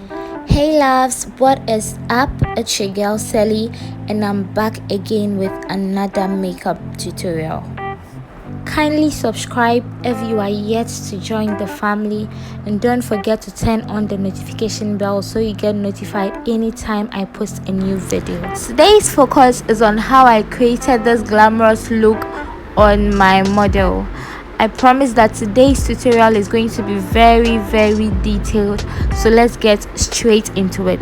Hey loves, what is up? It's your girl Sally, and I'm back again with another makeup tutorial. Kindly subscribe if you are yet to join the family, and don't forget to turn on the notification bell so you get notified anytime I post a new video. Today's focus is on how I created this glamorous look on my model. I promise that today's tutorial is going to be very detailed, so let's get straight into it.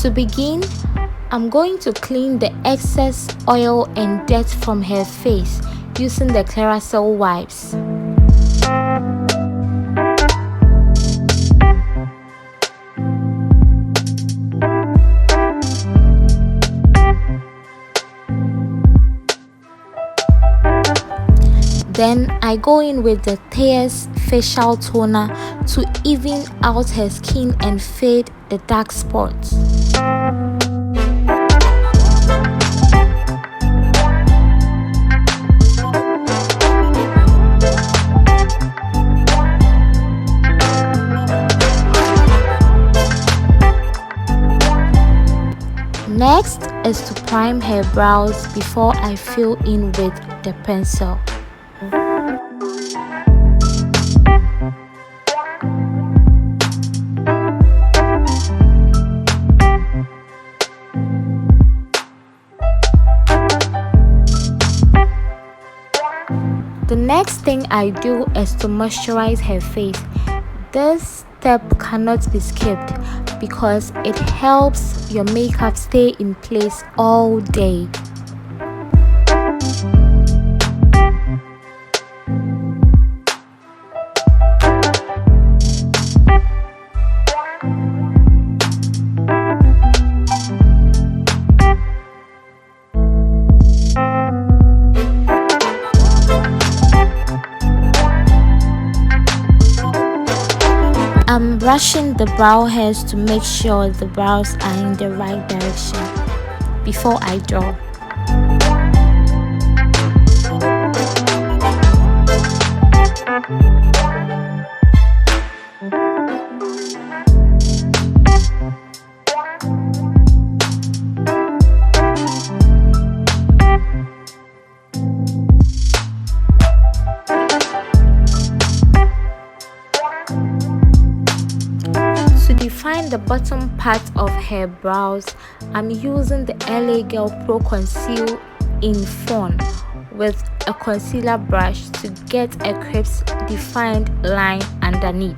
To begin, I'm going to clean the excess oil and dirt from her face using the Clearasil wipes. Then I go in with the Thayer's facial toner to even out her skin and fade the dark spots. Next is to prime her brows before I fill in with the pencil. The next thing I do is to moisturize her face. This step cannot be skipped because it helps your makeup stay in place all day. I'm brushing the brow hairs to make sure the brows are in the right direction before I draw. To define the bottom part of her brows, I'm using the LA Girl Pro Conceal in Fawn with a concealer brush to get a crisp defined line underneath.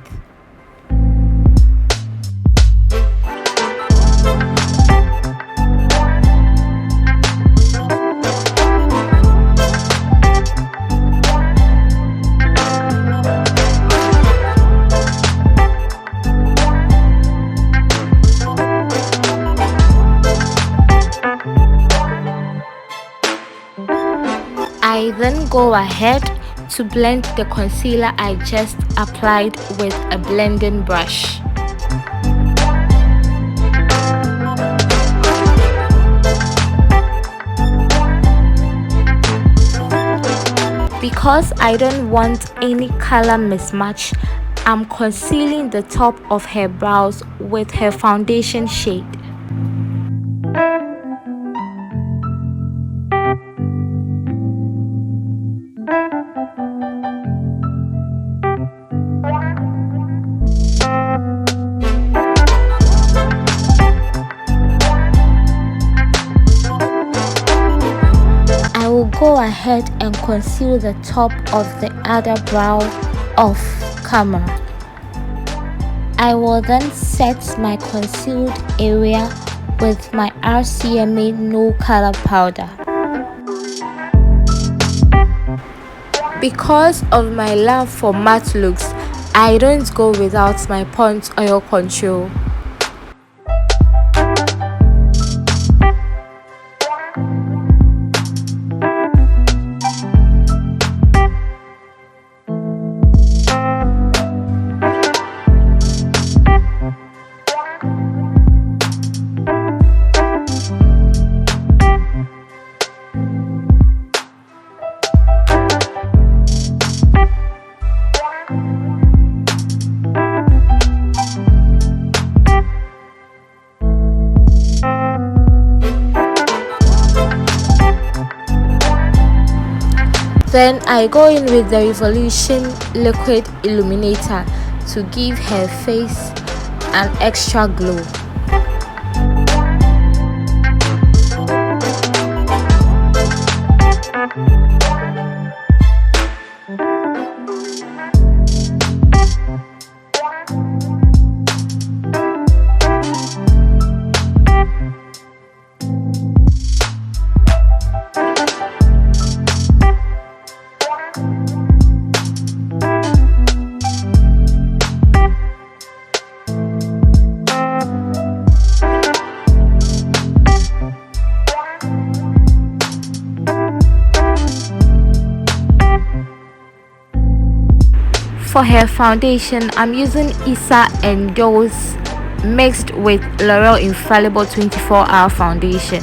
I then go ahead to blend the concealer I just applied with a blending brush. Because I don't want any color mismatch, I'm concealing the top of her brows with her foundation shade. Go ahead and conceal the top of the other brow off camera. I will then set my concealed area with my RCMA no color powder. Because of my love for matte looks, I don't go without my Pond's oil control. Then I go in with the Revolution Liquid Illuminator to give her face an extra glow. For her foundation, I'm using Isa and Girls mixed with L'Oreal Infallible 24-hour foundation.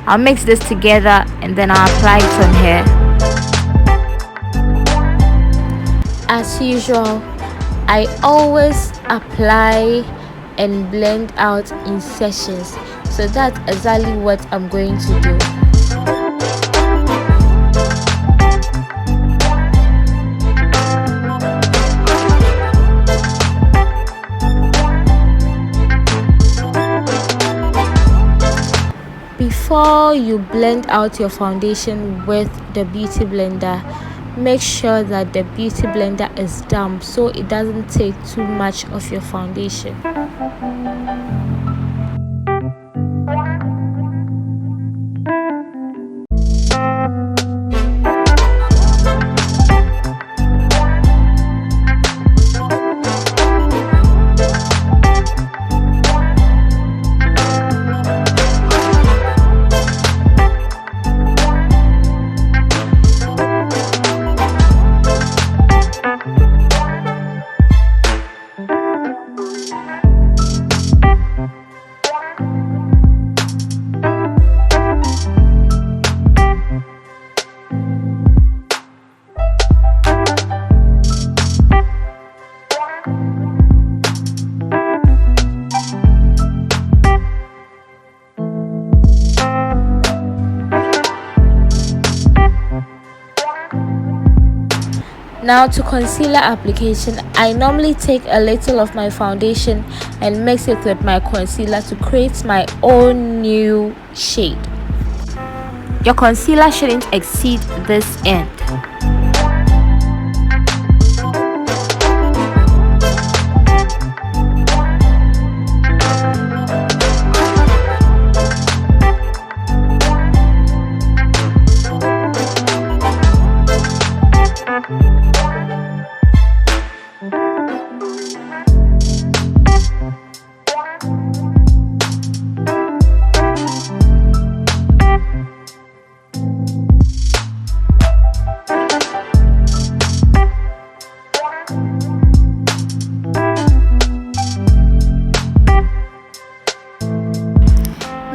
I'll mix this together and then I'll apply it on her. As usual, I always apply and blend out in sessions, so that's exactly what I'm going to do. Before you blend out your foundation with the beauty blender, make sure that the beauty blender is damp so it doesn't take too much of your foundation. Now to concealer application, I normally take a little of my foundation and mix it with my concealer to create my own new shade. Your concealer shouldn't exceed this end.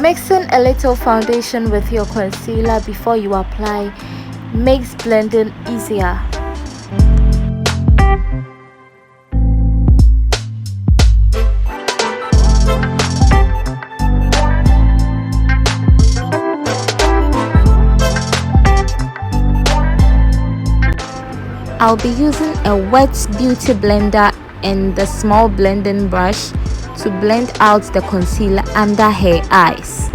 Mixing a little foundation with your concealer before you apply makes blending easier. I'll be using a wet beauty blender and the small blending brush to blend out the concealer under her eyes.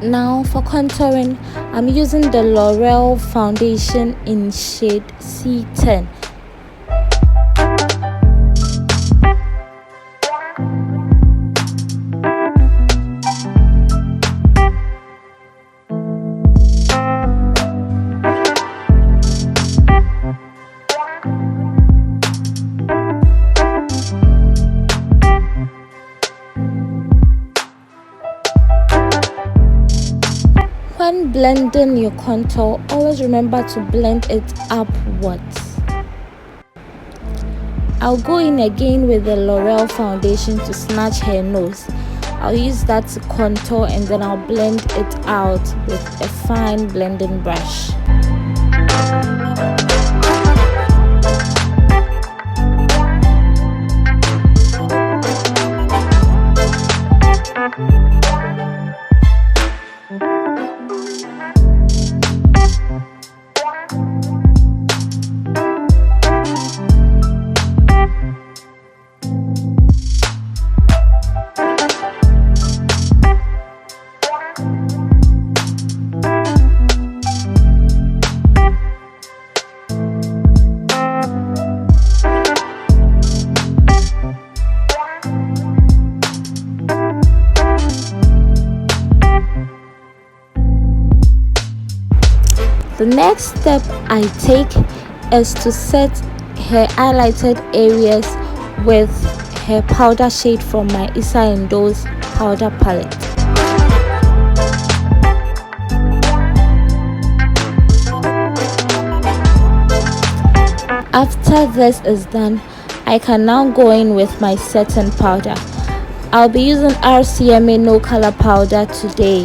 Now for contouring, I'm using the L'Oreal foundation in shade C10. When blending your contour, always remember to blend it upwards. I'll go in again with the L'Oreal foundation to snatch her nose. I'll use that to contour and then I'll blend it out with a fine blending brush. The next step I take is to set her highlighted areas with her powder shade from my ikson powder palette. After this is done, I can now go in with my setting powder. I'll be using RCMA no color powder today.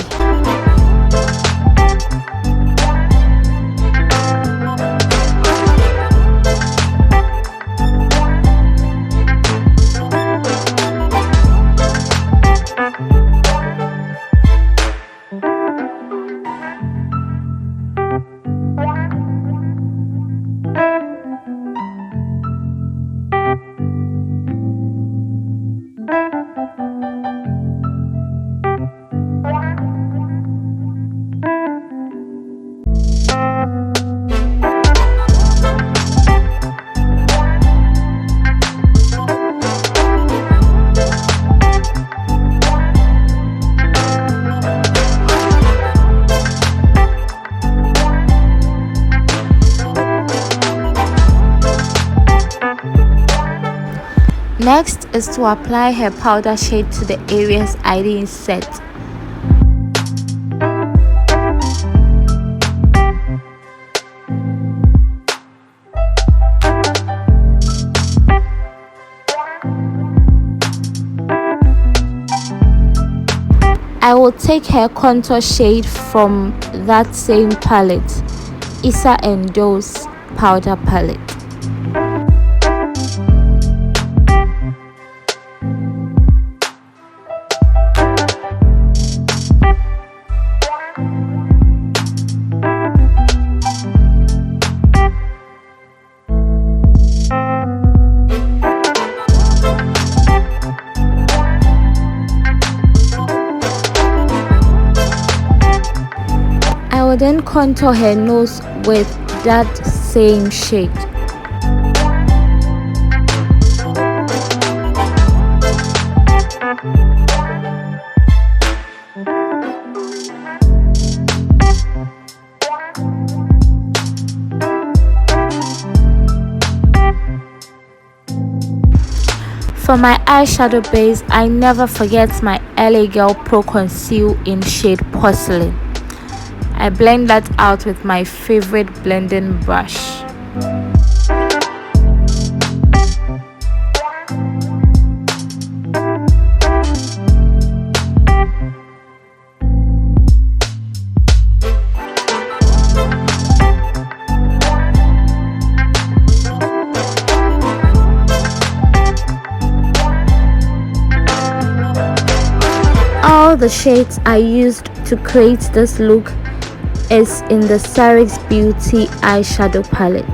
Next is to apply her powder shade to the areas I didn't set. I will take her contour shade from that same palette, ikson powder palette. I will then contour her nose with that same shade. For my eyeshadow base, I never forget my LA Girl Pro Conceal in shade Porcelain. I blend that out with my favorite blending brush. All the shades I used to create this look is in the Sarix Beauty eyeshadow palette.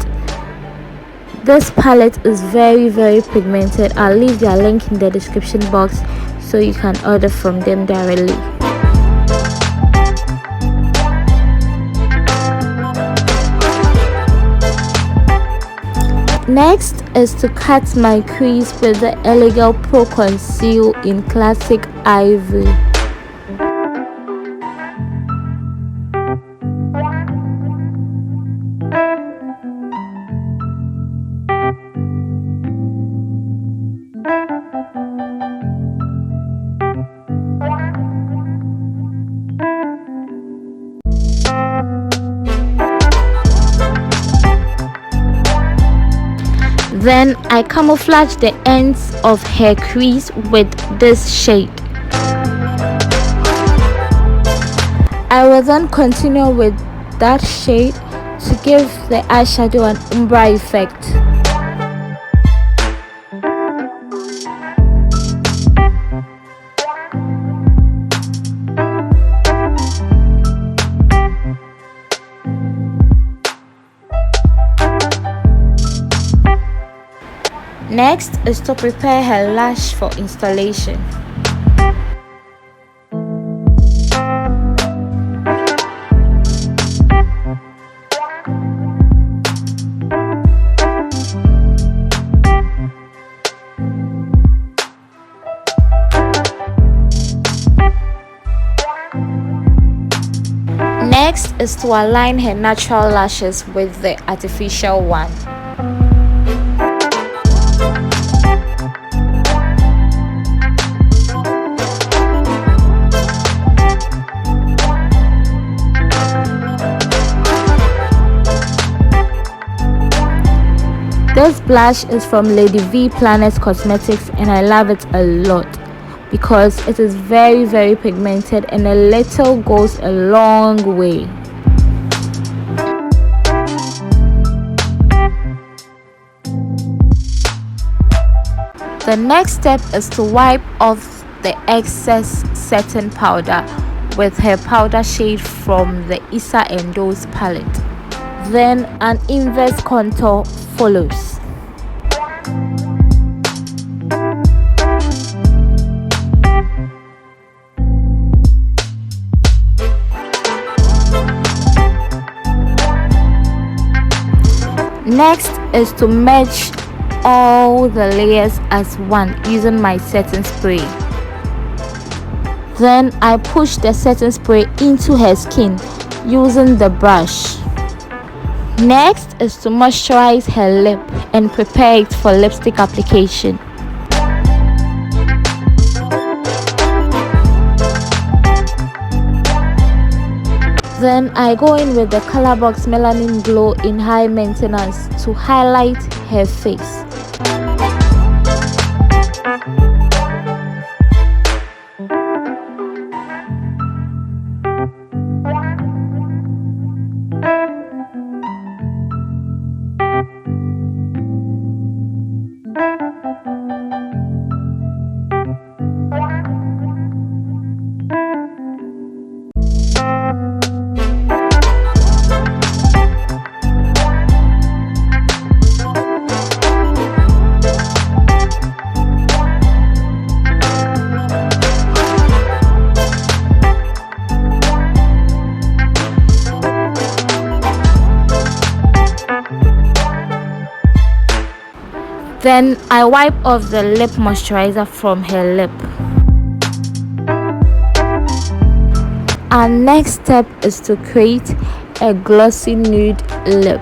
This palette is very pigmented. I'll leave their link in the description box so you can order from them directly. Next is to cut my crease with the Elegant Pro Conceal in Classic Ivory. Then I camouflage the ends of her crease with this shade. I will then continue with that shade to give the eyeshadow an ombre effect. Next is to prepare her lash for installation. Next is to align her natural lashes with the artificial one. This blush is from Lady V Planet Cosmetics and I love it a lot because it is very pigmented and a little goes a long way. The next step is to wipe off the excess setting powder with her powder shade from the Issa Endo's palette. Then an inverse contour follows. Next is to merge all the layers as one using my setting spray. Then I push the setting spray into her skin using the brush. Next is to moisturize her lip and prepare it for lipstick application. Then I go in with the Colorbox Melanin Glow in High Maintenance to highlight her face. Then I wipe off the lip moisturizer from her lip. Our next step is to create a glossy nude lip.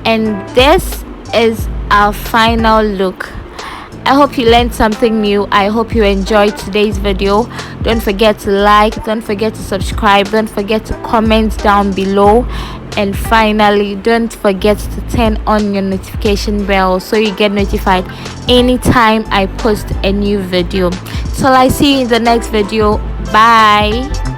And this is our final look. I hope you learned something new. I hope you enjoyed today's video. Don't forget to like, don't forget to subscribe, don't forget to comment down below, and finally don't forget to turn on your notification bell so you get notified anytime I post a new video. Till I see you in the next video. Bye.